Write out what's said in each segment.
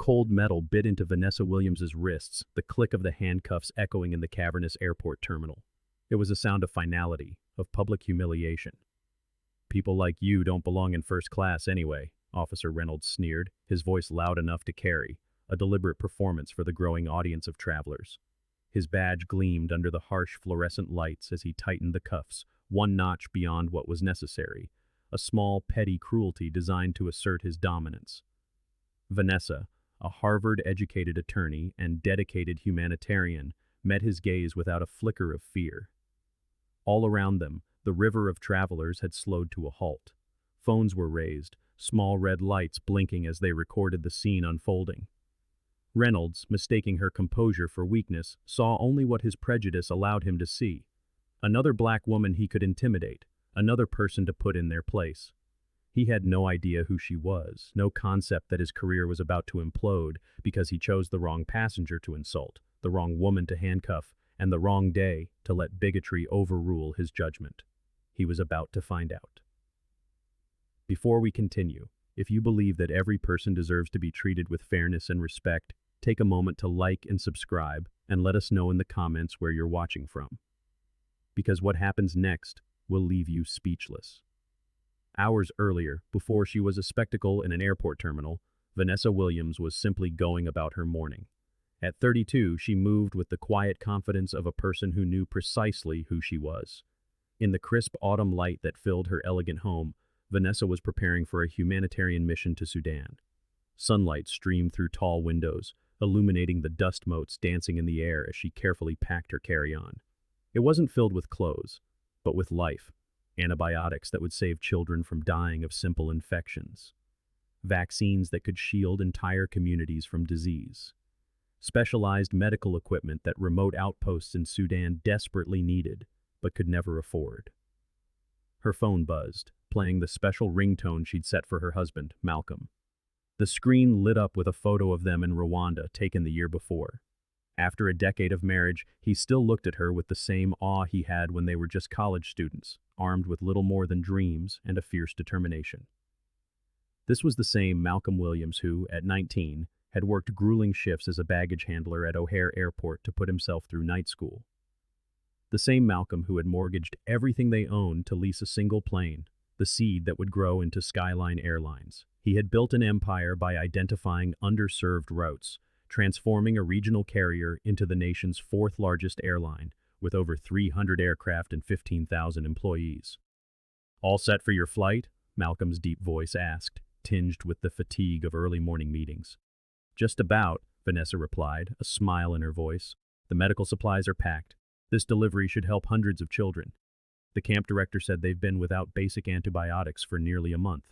Cold metal bit into Vanessa Williams's wrists, the click of the handcuffs echoing in the cavernous airport terminal. It was a sound of finality, of public humiliation. "People like you don't belong in first class anyway," Officer Reynolds sneered, his voice loud enough to carry, a deliberate performance for the growing audience of travelers. His badge gleamed under the harsh fluorescent lights as he tightened the cuffs, one notch beyond what was necessary, a small, petty cruelty designed to assert his dominance. Vanessa, a Harvard-educated attorney and dedicated humanitarian, met his gaze without a flicker of fear. All around them, the river of travelers had slowed to a halt. Phones were raised, small red lights blinking as they recorded the scene unfolding. Reynolds, mistaking her composure for weakness, saw only what his prejudice allowed him to see. Another black woman he could intimidate, another person to put in their place. He had no idea who she was, no concept that his career was about to implode because he chose the wrong passenger to insult, the wrong woman to handcuff, and the wrong day to let bigotry overrule his judgment. He was about to find out. Before we continue, if you believe that every person deserves to be treated with fairness and respect, take a moment to like and subscribe, and let us know in the comments where you're watching from. Because what happens next will leave you speechless. Hours earlier, before she was a spectacle in an airport terminal, Vanessa Williams was simply going about her morning. At 32, she moved with the quiet confidence of a person who knew precisely who she was. In the crisp autumn light that filled her elegant home, Vanessa was preparing for a humanitarian mission to Sudan. Sunlight streamed through tall windows, illuminating the dust motes dancing in the air as she carefully packed her carry-on. It wasn't filled with clothes, but with life. Antibiotics that would save children from dying of simple infections. Vaccines that could shield entire communities from disease. Specialized medical equipment that remote outposts in Sudan desperately needed, but could never afford. Her phone buzzed, playing the special ringtone she'd set for her husband, Malcolm. The screen lit up with a photo of them in Rwanda taken the year before. After a decade of marriage, he still looked at her with the same awe he had when they were just college students, armed with little more than dreams and a fierce determination. This was the same Malcolm Williams who, at 19, had worked grueling shifts as a baggage handler at O'Hare Airport to put himself through night school. The same Malcolm who had mortgaged everything they owned to lease a single plane, the seed that would grow into Skyline Airlines. He had built an empire by identifying underserved routes, transforming a regional carrier into the nation's fourth largest airline, with over 300 aircraft and 15,000 employees. "All set for your flight?" Malcolm's deep voice asked, tinged with the fatigue of early morning meetings. "Just about," Vanessa replied, a smile in her voice. "The medical supplies are packed. This delivery should help hundreds of children. The camp director said they've been without basic antibiotics for nearly a month."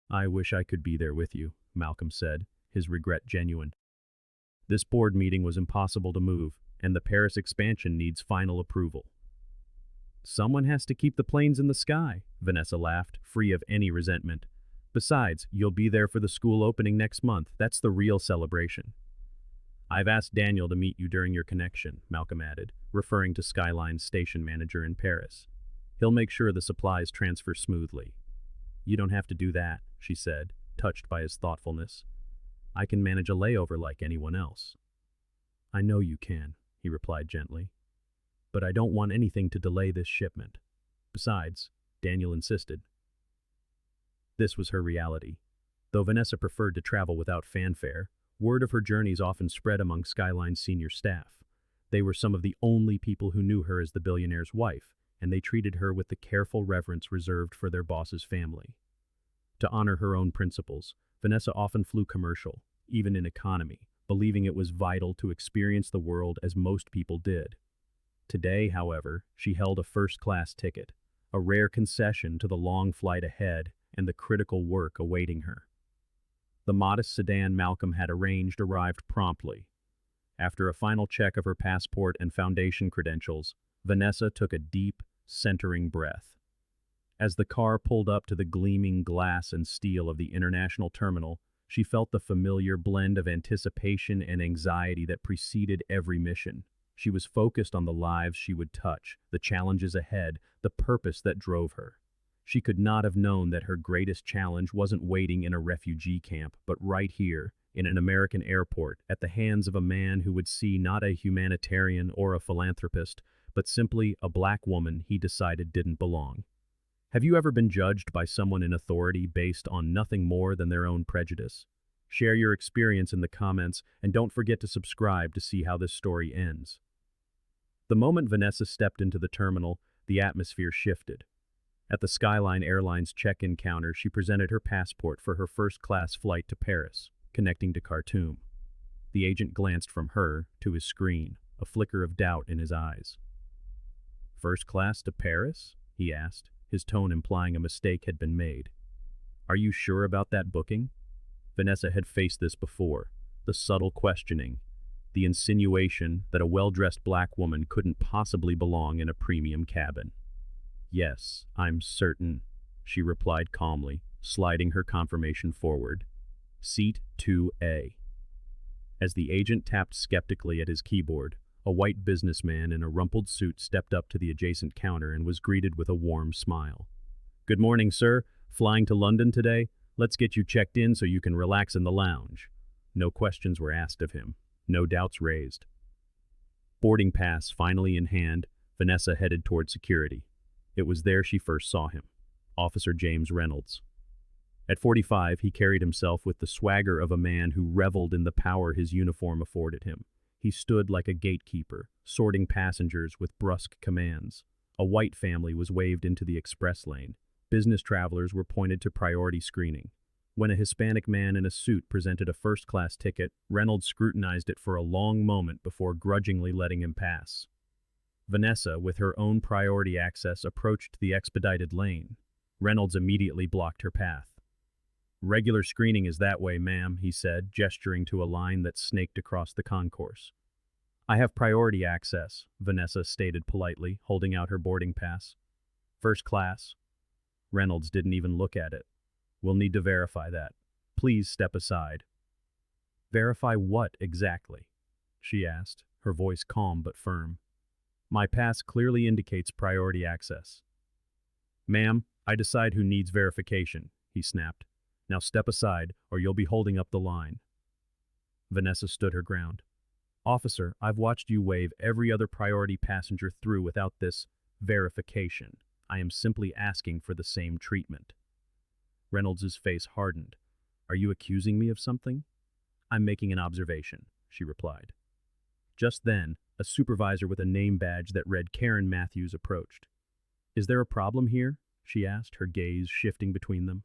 "I wish I could be there with you," Malcolm said, his regret genuine. "This board meeting was impossible to move, and the Paris expansion needs final approval." "Someone has to keep the planes in the sky," Vanessa laughed, free of any resentment. "Besides, you'll be there for the school opening next month. That's the real celebration." "I've asked Daniel to meet you during your connection," Malcolm added, referring to Skyline's station manager in Paris. "He'll make sure the supplies transfer smoothly." "You don't have to do that," she said, touched by his thoughtfulness. "I can manage a layover like anyone else." "I know you can," he replied gently. "But I don't want anything to delay this shipment. Besides," Daniel insisted. This was her reality. Though Vanessa preferred to travel without fanfare, word of her journeys often spread among Skyline's senior staff. They were some of the only people who knew her as the billionaire's wife, and they treated her with the careful reverence reserved for their boss's family. To honor her own principles, Vanessa often flew commercial, even in economy, believing it was vital to experience the world as most people did. Today, however, she held a first-class ticket, a rare concession to the long flight ahead and the critical work awaiting her. The modest sedan Malcolm had arranged arrived promptly. After a final check of her passport and foundation credentials, Vanessa took a deep, centering breath. As the car pulled up to the gleaming glass and steel of the international terminal, she felt the familiar blend of anticipation and anxiety that preceded every mission. She was focused on the lives she would touch, the challenges ahead, the purpose that drove her. She could not have known that her greatest challenge wasn't waiting in a refugee camp, but right here, in an American airport, at the hands of a man who would see not a humanitarian or a philanthropist, but simply a black woman he decided didn't belong. Have you ever been judged by someone in authority based on nothing more than their own prejudice? Share your experience in the comments, and don't forget to subscribe to see how this story ends. The moment Vanessa stepped into the terminal, the atmosphere shifted. At the Skyline Airlines check-in counter, she presented her passport for her first-class flight to Paris, connecting to Khartoum. The agent glanced from her to his screen, a flicker of doubt in his eyes. "First class to Paris?" he asked, his tone implying a mistake had been made. "Are you sure about that booking?" Vanessa had faced this before, the subtle questioning, the insinuation that a well-dressed black woman couldn't possibly belong in a premium cabin. "Yes, I'm certain," she replied calmly, sliding her confirmation forward. "Seat 2A." As the agent tapped skeptically at his keyboard, a white businessman in a rumpled suit stepped up to the adjacent counter and was greeted with a warm smile. "Good morning, sir. Flying to London today? Let's get you checked in so you can relax in the lounge." No questions were asked of him, no doubts raised. Boarding pass finally in hand, Vanessa headed toward security. It was there she first saw him, Officer James Reynolds. At 45, he carried himself with the swagger of a man who reveled in the power his uniform afforded him. He stood like a gatekeeper, sorting passengers with brusque commands. A white family was waved into the express lane. Business travelers were pointed to priority screening. When a Hispanic man in a suit presented a first-class ticket, Reynolds scrutinized it for a long moment before grudgingly letting him pass. Vanessa, with her own priority access, approached the expedited lane. Reynolds immediately blocked her path. "Regular screening is that way, ma'am," he said, gesturing to a line that snaked across the concourse. "I have priority access," Vanessa stated politely, holding out her boarding pass. "First class." Reynolds didn't even look at it. "We'll need to verify that. Please step aside." "Verify what exactly?" she asked, her voice calm but firm. "My pass clearly indicates priority access." "Ma'am, I decide who needs verification," he snapped. "Now step aside, or you'll be holding up the line." Vanessa stood her ground. "Officer, I've watched you wave every other priority passenger through without this verification. I am simply asking for the same treatment." Reynolds' face hardened. "Are you accusing me of something?" "I'm making an observation," she replied. Just then, a supervisor with a name badge that read Karen Matthews approached. "Is there a problem here?" she asked, her gaze shifting between them.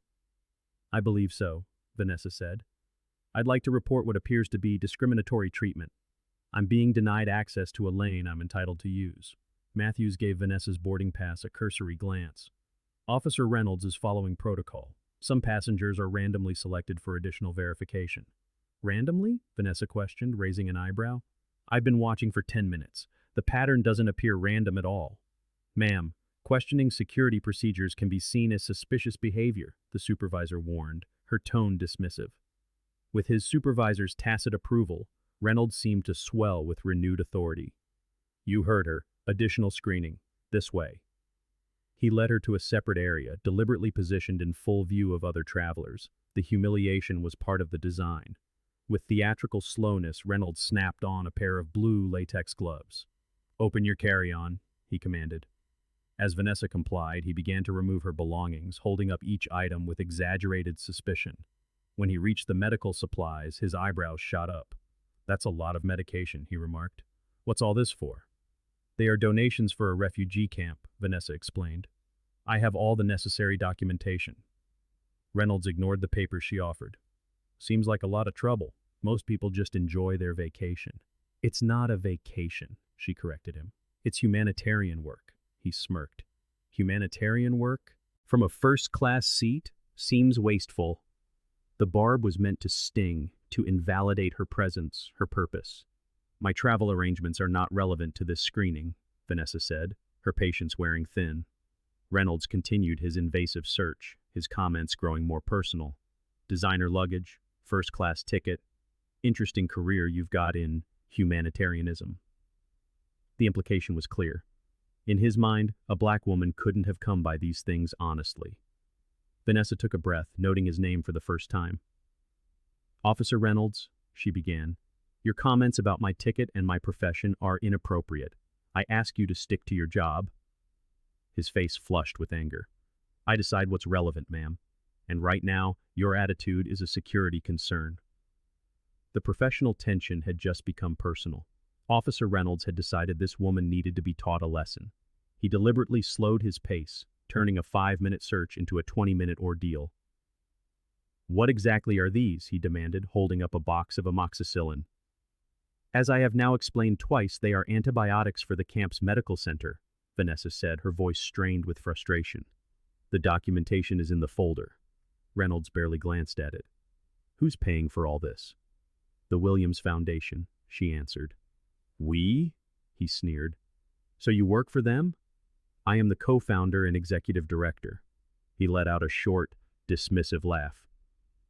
"I believe so," Vanessa said. "I'd like to report what appears to be discriminatory treatment. I'm being denied access to a lane I'm entitled to use." Matthews gave Vanessa's boarding pass a cursory glance. "Officer Reynolds is following protocol. Some passengers are randomly selected for additional verification." "Randomly?" Vanessa questioned, raising an eyebrow. "I've been watching for 10 minutes. The pattern doesn't appear random at all." "Ma'am, questioning security procedures can be seen as suspicious behavior," the supervisor warned, her tone dismissive. With his supervisor's tacit approval, Reynolds seemed to swell with renewed authority. "You heard her. Additional screening. This way." He led her to a separate area, deliberately positioned in full view of other travelers. The humiliation was part of the design. With theatrical slowness, Reynolds snapped on a pair of blue latex gloves. "Open your carry-on," he commanded. As Vanessa complied, he began to remove her belongings, holding up each item with exaggerated suspicion. When he reached the medical supplies, his eyebrows shot up. "That's a lot of medication," he remarked. "What's all this for?" "They are donations for a refugee camp," Vanessa explained. "I have all the necessary documentation." Reynolds ignored the papers she offered. "Seems like a lot of trouble. Most people just enjoy their vacation." "It's not a vacation," she corrected him. "It's humanitarian work." He smirked. "Humanitarian work? From a first-class seat? Seems wasteful." The barb was meant to sting, to invalidate her presence, her purpose. "My travel arrangements are not relevant to this screening," Vanessa said, her patience wearing thin. Reynolds continued his invasive search, his comments growing more personal. "Designer luggage, first-class ticket. Interesting career you've got in humanitarianism." The implication was clear. In his mind, a black woman couldn't have come by these things honestly. Vanessa took a breath, noting his name for the first time. "Officer Reynolds," she began, "your comments about my ticket and my profession are inappropriate. I ask you to stick to your job." His face flushed with anger. "I decide what's relevant, ma'am. And right now, your attitude is a security concern." The professional tension had just become personal. Officer Reynolds had decided this woman needed to be taught a lesson. He deliberately slowed his pace, turning a 5-minute search into a 20-minute ordeal. "What exactly are these?" he demanded, holding up a box of amoxicillin. "As I have now explained twice, they are antibiotics for the camp's medical center," Vanessa said, her voice strained with frustration. "The documentation is in the folder." Reynolds barely glanced at it. "Who's paying for all this?" "The Williams Foundation," she answered. "We?" he sneered. "So you work for them?" "I am the co-founder and executive director." He let out a short, dismissive laugh.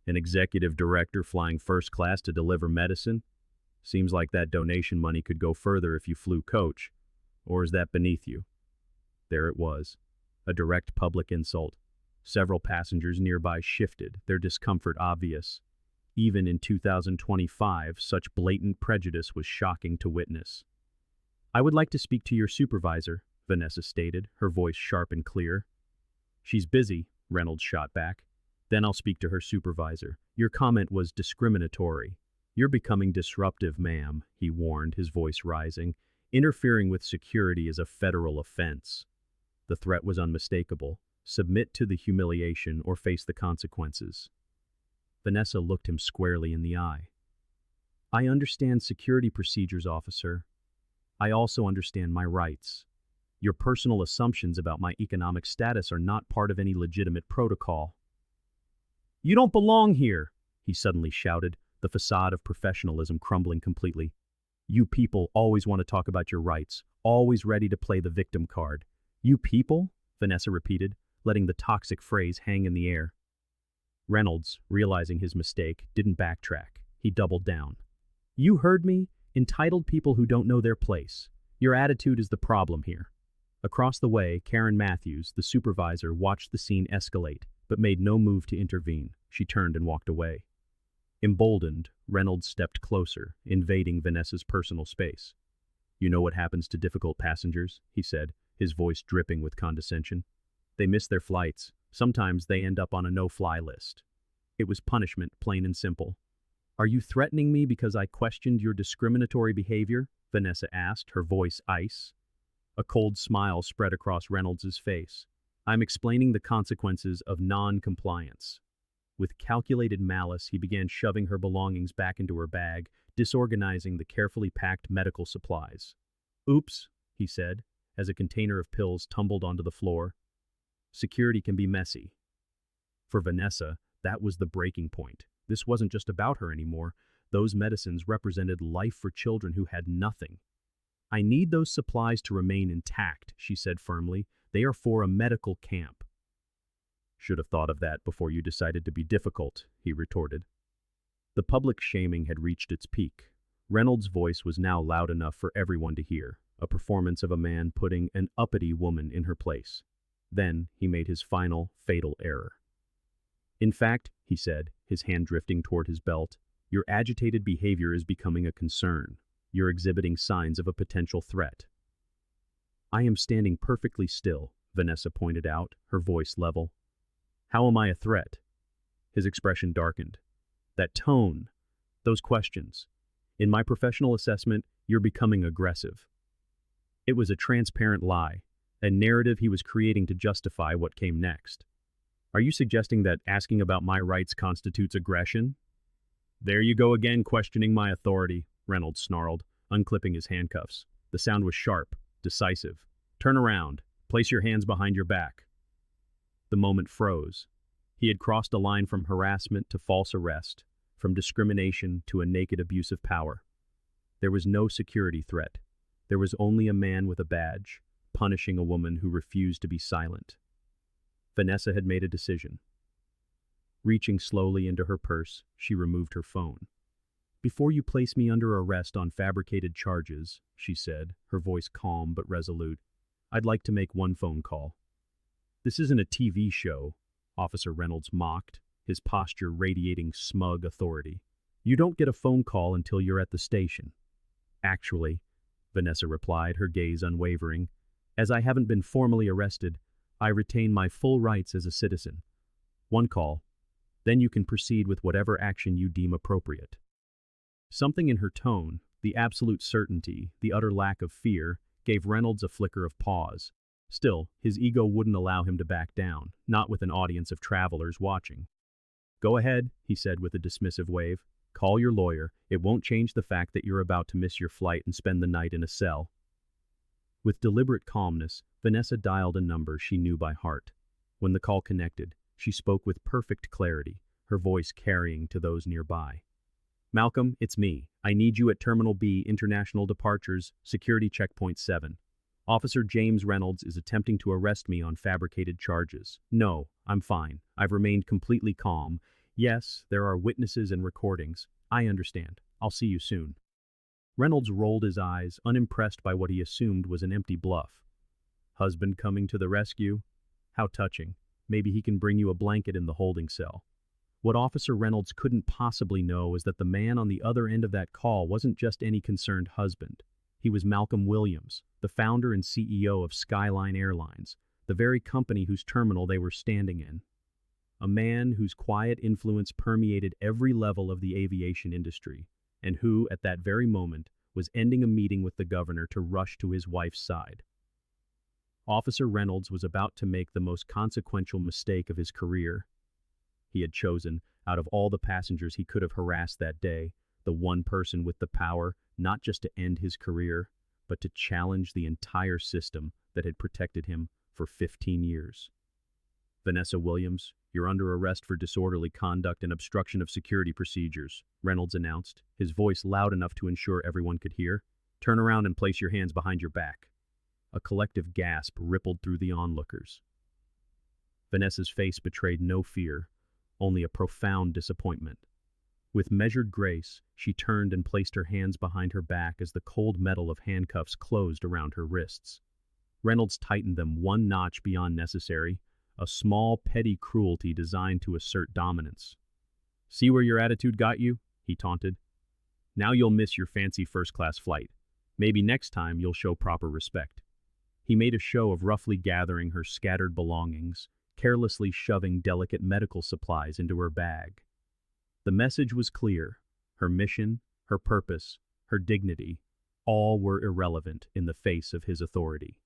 "An executive director flying first class to deliver medicine? Seems like that donation money could go further if you flew coach. Or is that beneath you?" There it was, a direct public insult. Several passengers nearby shifted, their discomfort obvious. Even in 2025, such blatant prejudice was shocking to witness. "I would like to speak to your supervisor," Vanessa stated, her voice sharp and clear. "She's busy," Reynolds shot back. "Then I'll speak to her supervisor. Your comment was discriminatory." "You're becoming disruptive, ma'am," he warned, his voice rising. "Interfering with security is a federal offense." The threat was unmistakable. Submit to the humiliation or face the consequences. Vanessa looked him squarely in the eye. "I understand security procedures, officer. I also understand my rights. Your personal assumptions about my economic status are not part of any legitimate protocol." "You don't belong here," he suddenly shouted, the facade of professionalism crumbling completely. "You people always want to talk about your rights, always ready to play the victim card." "You people?" Vanessa repeated, letting the toxic phrase hang in the air. Reynolds, realizing his mistake, didn't backtrack. He doubled down. "You heard me? Entitled people who don't know their place. Your attitude is the problem here." Across the way, Karen Matthews, the supervisor, watched the scene escalate, but made no move to intervene. She turned and walked away. Emboldened, Reynolds stepped closer, invading Vanessa's personal space. "You know what happens to difficult passengers?" he said, his voice dripping with condescension. "They miss their flights. Sometimes they end up on a no-fly list." It was punishment, plain and simple. "Are you threatening me because I questioned your discriminatory behavior?" Vanessa asked, her voice ice. A cold smile spread across Reynolds's face. "I'm explaining the consequences of non-compliance." With calculated malice, he began shoving her belongings back into her bag, disorganizing the carefully packed medical supplies. "Oops," he said, as a container of pills tumbled onto the floor. Security can be messy. For Vanessa, that was the breaking point. This wasn't just about her anymore. Those medicines represented life for children who had nothing. "I need those supplies to remain intact," she said firmly. "They are for a medical camp." "Should have thought of that before you decided to be difficult," he retorted. The public shaming had reached its peak. Reynolds' voice was now loud enough for everyone to hear, a performance of a man putting an uppity woman in her place. Then he made his final, fatal error. "In fact," he said, his hand drifting toward his belt, "your agitated behavior is becoming a concern. You're exhibiting signs of a potential threat." "I am standing perfectly still," Vanessa pointed out, her voice level. "How am I a threat?" His expression darkened. "That tone, those questions. In my professional assessment, you're becoming aggressive." It was a transparent lie, a narrative he was creating to justify what came next. "Are you suggesting that asking about my rights constitutes aggression?" "There you go again, questioning my authority," Reynolds snarled, unclipping his handcuffs. The sound was sharp, decisive. "Turn around. Place your hands behind your back." The moment froze. He had crossed a line from harassment to false arrest, from discrimination to a naked abuse of power. There was no security threat. There was only a man with a badge, punishing a woman who refused to be silent. Vanessa had made a decision. Reaching slowly into her purse, she removed her phone. "Before you place me under arrest on fabricated charges," she said, her voice calm but resolute, I'd like to make one phone call. This isn't a TV show, Officer Reynolds mocked, his posture radiating smug authority. You don't get a phone call until you're at the station. Actually, Vanessa replied, her gaze unwavering, as I haven't been formally arrested, I retain my full rights as a citizen. One call. Then you can proceed with whatever action you deem appropriate. Something in her tone, the absolute certainty, the utter lack of fear, gave Reynolds a flicker of pause. Still, his ego wouldn't allow him to back down, not with an audience of travelers watching. Go ahead, he said with a dismissive wave. Call your lawyer. It won't change the fact that you're about to miss your flight and spend the night in a cell. With deliberate calmness, Vanessa dialed a number she knew by heart. When the call connected, she spoke with perfect clarity, her voice carrying to those nearby. Malcolm, it's me. I need you at Terminal B, International Departures, Security Checkpoint 7. Officer James Reynolds is attempting to arrest me on fabricated charges. No, I'm fine. I've remained completely calm. Yes, there are witnesses and recordings. I understand. I'll see you soon. Reynolds rolled his eyes, unimpressed by what he assumed was an empty bluff. Husband coming to the rescue? How touching. Maybe he can bring you a blanket in the holding cell. What Officer Reynolds couldn't possibly know is that the man on the other end of that call wasn't just any concerned husband. He was Malcolm Williams, the founder and CEO of Skyline Airlines, the very company whose terminal they were standing in. A man whose quiet influence permeated every level of the aviation industry, and who, at that very moment, was ending a meeting with the governor to rush to his wife's side. Officer Reynolds was about to make the most consequential mistake of his career. He had chosen, out of all the passengers he could have harassed that day, the one person with the power not just to end his career, but to challenge the entire system that had protected him for 15 years. Vanessa Williams, you're under arrest for disorderly conduct and obstruction of security procedures, Reynolds announced, his voice loud enough to ensure everyone could hear. Turn around and place your hands behind your back. A collective gasp rippled through the onlookers. Vanessa's face betrayed no fear, only a profound disappointment. With measured grace, she turned and placed her hands behind her back as the cold metal of handcuffs closed around her wrists. Reynolds tightened them one notch beyond necessary, a small, petty cruelty designed to assert dominance. See where your attitude got you? He taunted. Now you'll miss your fancy first-class flight. Maybe next time you'll show proper respect. He made a show of roughly gathering her scattered belongings, carelessly shoving delicate medical supplies into her bag. The message was clear. Her mission, her purpose, her dignity, all were irrelevant in the face of his authority.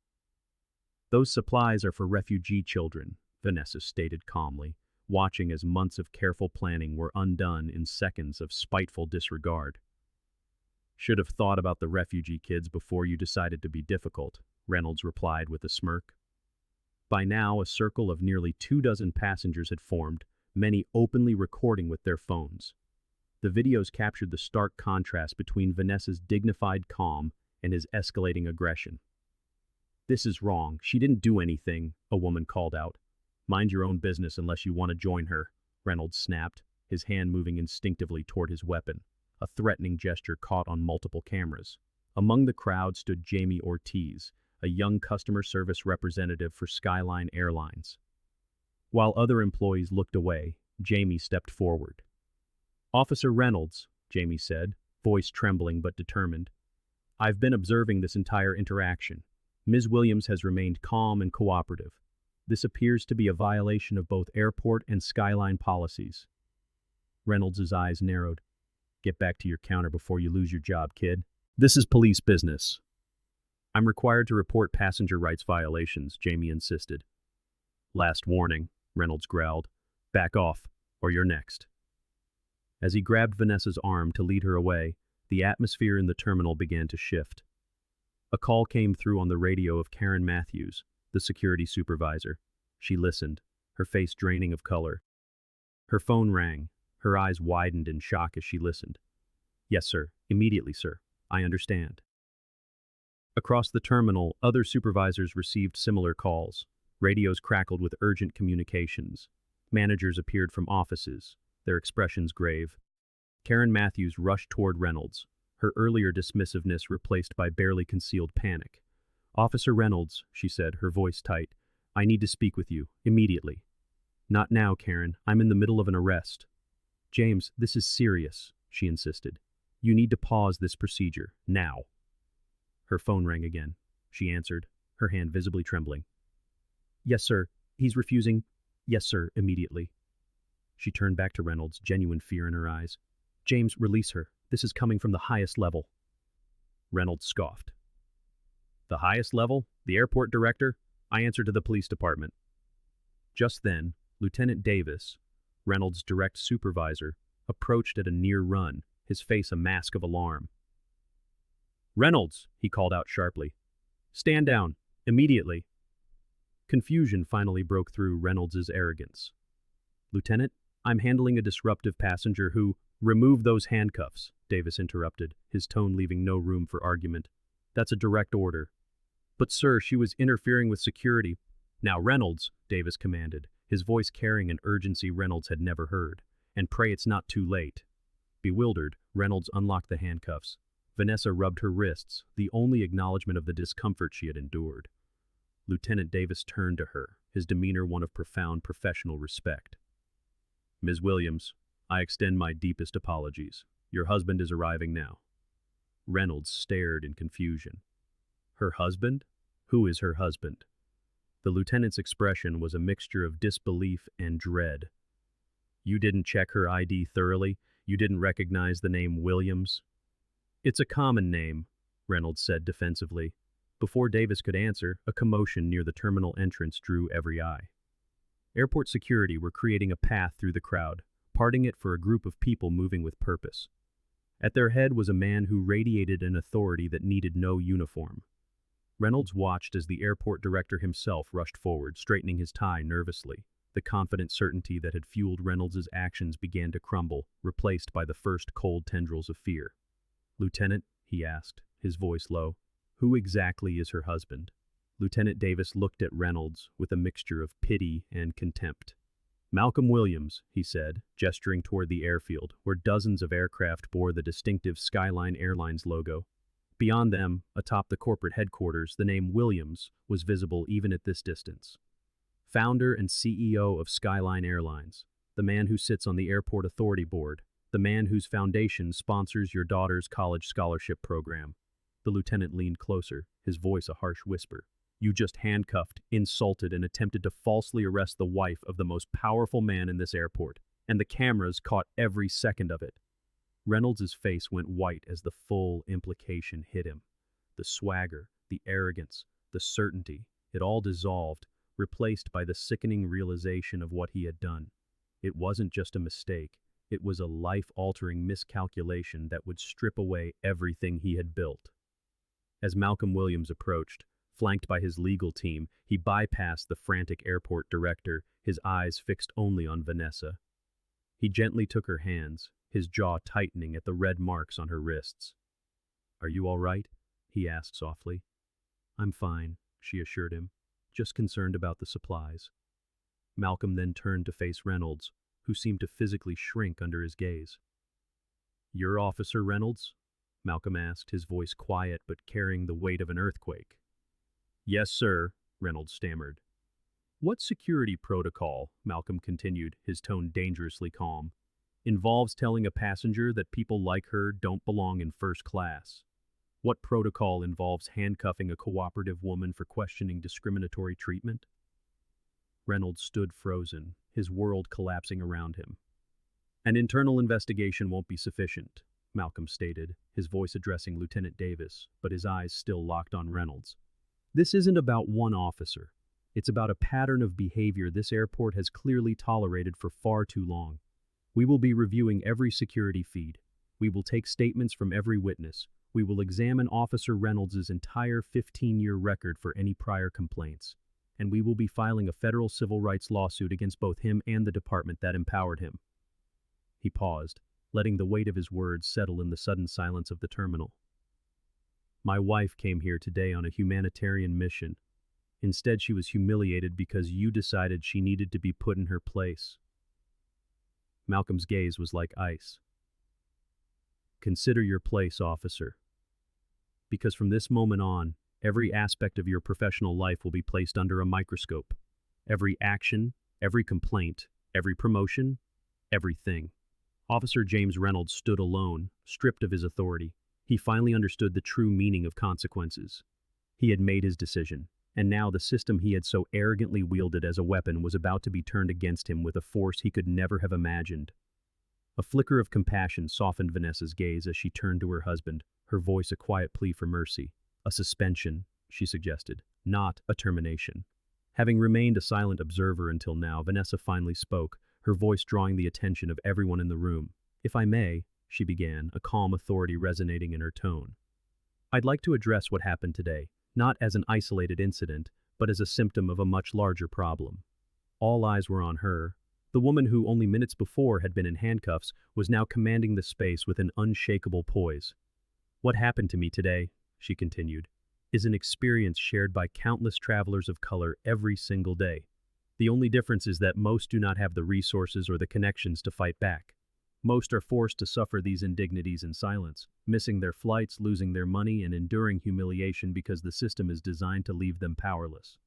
Those supplies are for refugee children, Vanessa stated calmly, watching as months of careful planning were undone in seconds of spiteful disregard. Should have thought about the refugee kids before you decided to be difficult, Reynolds replied with a smirk. By now, a circle of nearly 24 passengers had formed, many openly recording with their phones. The videos captured the stark contrast between Vanessa's dignified calm and his escalating aggression. This is wrong. She didn't do anything, a woman called out. Mind your own business unless you want to join her, Reynolds snapped, his hand moving instinctively toward his weapon, a threatening gesture caught on multiple cameras. Among the crowd stood Jamie Ortiz, a young customer service representative for Skyline Airlines. While other employees looked away, Jamie stepped forward. Officer Reynolds, Jamie said, voice trembling but determined. I've been observing this entire interaction. Ms. Williams has remained calm and cooperative. This appears to be a violation of both airport and Skyline policies. Reynolds' eyes narrowed. Get back to your counter before you lose your job, kid. This is police business. I'm required to report passenger rights violations, Jamie insisted. Last warning, Reynolds growled. Back off, or you're next. As he grabbed Vanessa's arm to lead her away, the atmosphere in the terminal began to shift. A call came through on the radio of Karen Matthews, the security supervisor. She listened, her face draining of color. Her phone rang, her eyes widened in shock as she listened. Yes, sir. Immediately, sir. I understand. Across the terminal, other supervisors received similar calls. Radios crackled with urgent communications. Managers appeared from offices, their expressions grave. Karen Matthews rushed toward Reynolds, her earlier dismissiveness replaced by barely concealed panic. Officer Reynolds, she said, her voice tight. I need to speak with you, immediately. Not now, Karen. I'm in the middle of an arrest. James, this is serious, she insisted. You need to pause this procedure, now. Her phone rang again. She answered, her hand visibly trembling. Yes, sir. He's refusing. Yes, sir, immediately. She turned back to Reynolds, genuine fear in her eyes. James, release her. This is coming from the highest level. Reynolds scoffed. The highest level? The airport director? I answer to the police department. Just then, Lieutenant Davis, Reynolds' direct supervisor, approached at a near run, his face a mask of alarm. Reynolds, he called out sharply. Stand down, immediately. Confusion finally broke through Reynolds' arrogance. Lieutenant, I'm handling a disruptive passenger who— Remove those handcuffs, Davis interrupted, his tone leaving no room for argument. That's a direct order. But sir, she was interfering with security. Now Reynolds, Davis commanded, his voice carrying an urgency Reynolds had never heard. And pray it's not too late. Bewildered, Reynolds unlocked the handcuffs. Vanessa rubbed her wrists, the only acknowledgement of the discomfort she had endured. Lieutenant Davis turned to her, his demeanor one of profound professional respect. Ms. Williams, I extend my deepest apologies. Your husband is arriving now. Reynolds stared in confusion. Her husband? Who is her husband? The lieutenant's expression was a mixture of disbelief and dread. You didn't check her ID thoroughly? You didn't recognize the name Williams? It's a common name, Reynolds said defensively. Before Davis could answer, a commotion near the terminal entrance drew every eye. Airport security were creating a path through the crowd, parting it for a group of people moving with purpose. At their head was a man who radiated an authority that needed no uniform. Reynolds watched as the airport director himself rushed forward, straightening his tie nervously. The confident certainty that had fueled Reynolds' actions began to crumble, replaced by the first cold tendrils of fear. Lieutenant, he asked, his voice low, who exactly is her husband? Lieutenant Davis looked at Reynolds with a mixture of pity and contempt. Malcolm Williams, he said, gesturing toward the airfield, where dozens of aircraft bore the distinctive Skyline Airlines logo. Beyond them, atop the corporate headquarters, the name Williams was visible even at this distance. Founder and CEO of Skyline Airlines, the man who sits on the airport authority board, the man whose foundation sponsors your daughter's college scholarship program. The lieutenant leaned closer, his voice a harsh whisper. You just handcuffed, insulted, and attempted to falsely arrest the wife of the most powerful man in this airport, and the cameras caught every second of it. Reynolds' face went white as the full implication hit him. The swagger, the arrogance, the certainty, it all dissolved, replaced by the sickening realization of what he had done. It wasn't just a mistake, it was a life-altering miscalculation that would strip away everything he had built. As Malcolm Williams approached, flanked by his legal team, he bypassed the frantic airport director, his eyes fixed only on Vanessa. He gently took her hands, his jaw tightening at the red marks on her wrists. Are you all right? He asked softly. I'm fine, she assured him, just concerned about the supplies. Malcolm then turned to face Reynolds, who seemed to physically shrink under his gaze. You're Officer Reynolds? Malcolm asked, his voice quiet but carrying the weight of an earthquake. Yes, sir, Reynolds stammered. What security protocol, Malcolm continued, his tone dangerously calm, involves telling a passenger that people like her don't belong in first class? What protocol involves handcuffing a cooperative woman for questioning discriminatory treatment? Reynolds stood frozen, his world collapsing around him. An internal investigation won't be sufficient, Malcolm stated, his voice addressing Lieutenant Davis, but his eyes still locked on Reynolds. This isn't about one officer. It's about a pattern of behavior this airport has clearly tolerated for far too long. We will be reviewing every security feed. We will take statements from every witness. We will examine Officer Reynolds' entire 15-year record for any prior complaints. And we will be filing a federal civil rights lawsuit against both him and the department that empowered him. He paused, letting the weight of his words settle in the sudden silence of the terminal. My wife came here today on a humanitarian mission. Instead, she was humiliated because you decided she needed to be put in her place. Malcolm's gaze was like ice. Consider your place, officer. Because from this moment on, Every aspect of your professional life will be placed under a microscope. Every action, every complaint, every promotion, everything. Officer James Reynolds stood alone, stripped of his authority. He finally understood the true meaning of consequences. He had made his decision, and now the system he had so arrogantly wielded as a weapon was about to be turned against him with a force he could never have imagined. A flicker of compassion softened Vanessa's gaze as she turned to her husband, her voice a quiet plea for mercy. A suspension, she suggested, not a termination. Having remained a silent observer until now, Vanessa finally spoke, her voice drawing the attention of everyone in the room. "If I may," she began, a calm authority resonating in her tone. "I'd like to address what happened today, not as an isolated incident, but as a symptom of a much larger problem." All eyes were on her. The woman who only minutes before had been in handcuffs was now commanding the space with an unshakable poise. "What happened to me today," she continued, "is an experience shared by countless travelers of color every single day. The only difference is that most do not have the resources or the connections to fight back. Most are forced to suffer these indignities in silence, missing their flights, losing their money, and enduring humiliation because the system is designed to leave them powerless."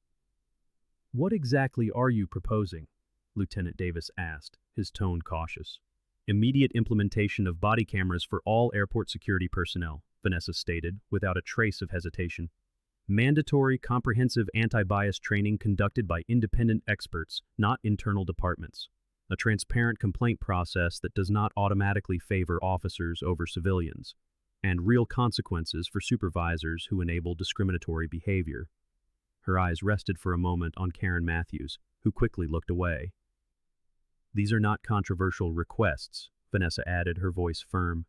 "What exactly are you proposing?" Lieutenant Davis asked, his tone cautious. "Immediate implementation of body cameras for all airport security personnel," Vanessa stated, without a trace of hesitation. "Mandatory, comprehensive anti-bias training conducted by independent experts, not internal departments. A transparent complaint process that does not automatically favor officers over civilians. And real consequences for supervisors who enable discriminatory behavior." Her eyes rested for a moment on Karen Matthews, who quickly looked away. "These are not controversial requests," Vanessa added, her voice firm.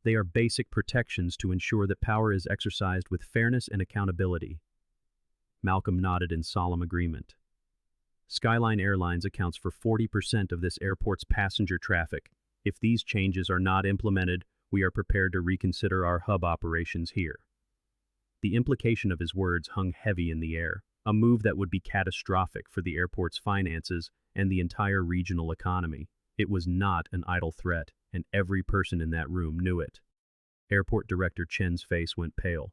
"They are basic protections to ensure that power is exercised with fairness and accountability." Malcolm nodded in solemn agreement. "Skyline Airlines accounts for 40% of this airport's passenger traffic. If these changes are not implemented, we are prepared to reconsider our hub operations here." The implication of his words hung heavy in the air, a move that would be catastrophic for the airport's finances and the entire regional economy. It was not an idle threat, and every person in that room knew it. Airport Director Chen's face went pale.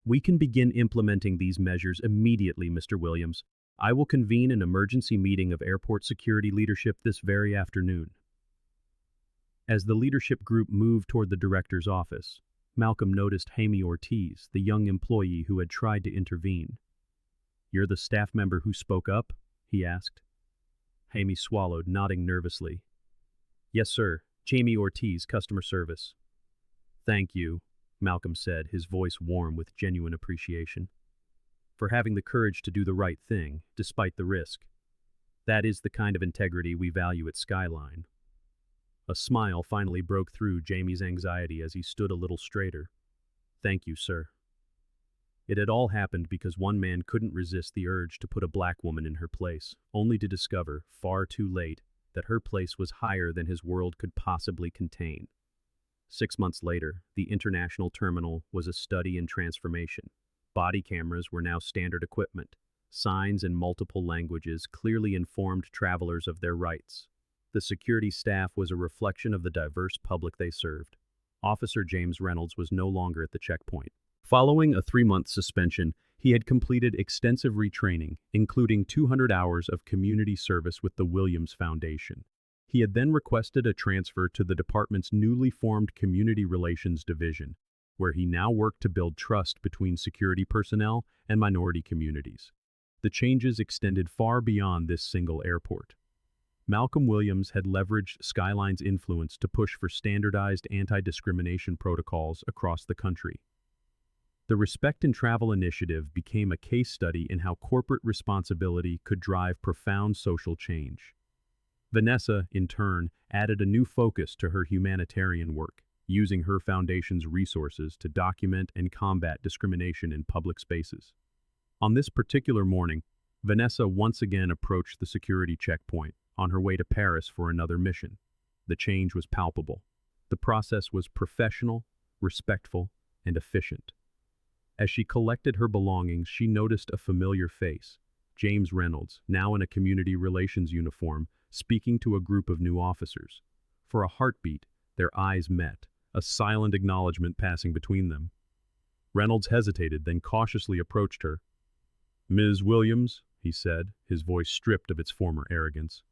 "We can begin implementing these measures immediately, Mr. Williams. I will convene an emergency meeting of airport security leadership this very afternoon." As the leadership group moved toward the director's office, Malcolm noticed Jaime Ortiz, the young employee who had tried to intervene. "You're the staff member who spoke up?" he asked. Jaime swallowed, nodding nervously. "Yes, sir. Jaime Ortiz, customer service." "Thank you," Malcolm said, his voice warm with genuine appreciation, "for having the courage to do the right thing, despite the risk. That is the kind of integrity we value at Skyline." A smile finally broke through Jamie's anxiety as he stood a little straighter. "Thank you, sir." It had all happened because one man couldn't resist the urge to put a black woman in her place, only to discover, far too late, that her place was higher than his world could possibly contain. 6 months later, the international terminal was a study in transformation. Body cameras were now standard equipment. Signs in multiple languages clearly informed travelers of their rights. The security staff was a reflection of the diverse public they served. Officer James Reynolds was no longer at the checkpoint. Following a 3-month suspension, he had completed extensive retraining, including 200 hours of community service with the Williams Foundation. He had then requested a transfer to the department's newly formed Community Relations Division, where he now worked to build trust between security personnel and minority communities. The changes extended far beyond this single airport. Malcolm Williams had leveraged Skyline's influence to push for standardized anti-discrimination protocols across the country. The Respect in Travel initiative became a case study in how corporate responsibility could drive profound social change. Vanessa, in turn, added a new focus to her humanitarian work, using her foundation's resources to document and combat discrimination in public spaces. On this particular morning, Vanessa once again approached the security checkpoint, on her way to Paris for another mission. The change was palpable. The process was professional, respectful, and efficient. As she collected her belongings, she noticed a familiar face, James Reynolds, now in a community relations uniform, speaking to a group of new officers. For a heartbeat, their eyes met, a silent acknowledgement passing between them. Reynolds hesitated, then cautiously approached her. "Ms. Williams," he said, his voice stripped of its former arrogance.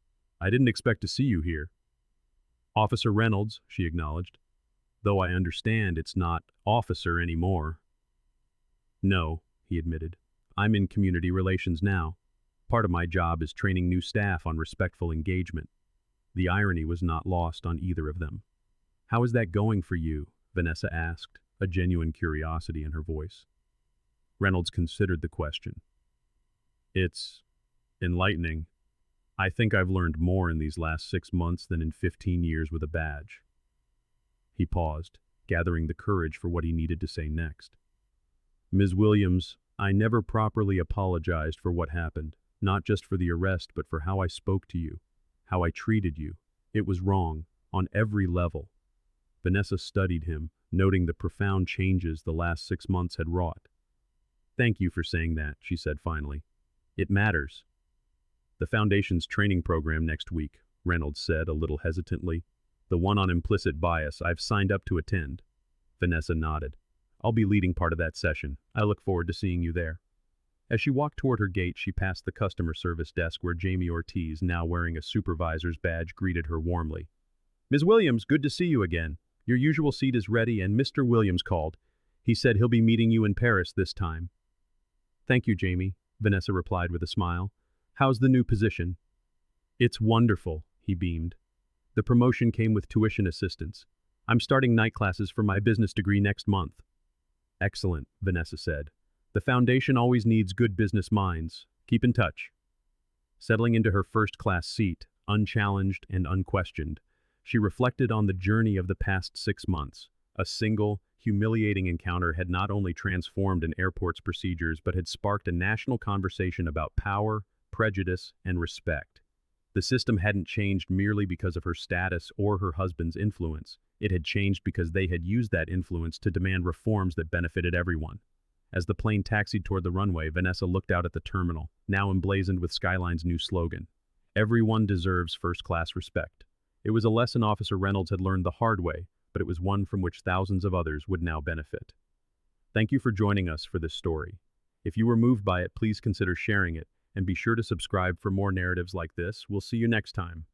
"I didn't expect to see you here." "Officer Reynolds," she acknowledged, "though I understand it's not officer anymore." "No," he admitted. "I'm in community relations now. Part of my job is training new staff on respectful engagement." The irony was not lost on either of them. "How is that going for you?" Vanessa asked, a genuine curiosity in her voice. Reynolds considered the question. "It's enlightening. I think I've learned more in these last 6 months than in 15 years with a badge." He paused, gathering the courage for what he needed to say next. "Ms. Williams, I never properly apologized for what happened, not just for the arrest, but for how I spoke to you, how I treated you. It was wrong, on every level." Vanessa studied him, noting the profound changes the last 6 months had wrought. "Thank you for saying that," she said finally. "It matters." "The Foundation's training program next week," Reynolds said a little hesitantly. "The one on implicit bias. I've signed up to attend." Vanessa nodded. "I'll be leading part of that session. I look forward to seeing you there." As she walked toward her gate, she passed the customer service desk where Jamie Ortiz, now wearing a supervisor's badge, greeted her warmly. "Ms. Williams, good to see you again. Your usual seat is ready, and Mr. Williams called. He said he'll be meeting you in Paris this time." "Thank you, Jamie," Vanessa replied with a smile. "How's the new position?" "It's wonderful," he beamed. "The promotion came with tuition assistance. I'm starting night classes for my business degree next month." "Excellent," Vanessa said. "The Foundation always needs good business minds. Keep in touch." Settling into her first-class seat, unchallenged and unquestioned, she reflected on the journey of the past 6 months. A single, humiliating encounter had not only transformed an airport's procedures but had sparked a national conversation about power, prejudice, and respect. The system hadn't changed merely because of her status or her husband's influence. It had changed because they had used that influence to demand reforms that benefited everyone. As the plane taxied toward the runway, Vanessa looked out at the terminal, now emblazoned with Skyline's new slogan, "Everyone deserves first-class respect." It was a lesson Officer Reynolds had learned the hard way, but it was one from which thousands of others would now benefit. Thank you for joining us for this story. If you were moved by it, please consider sharing it, and be sure to subscribe for more narratives like this. We'll see you next time.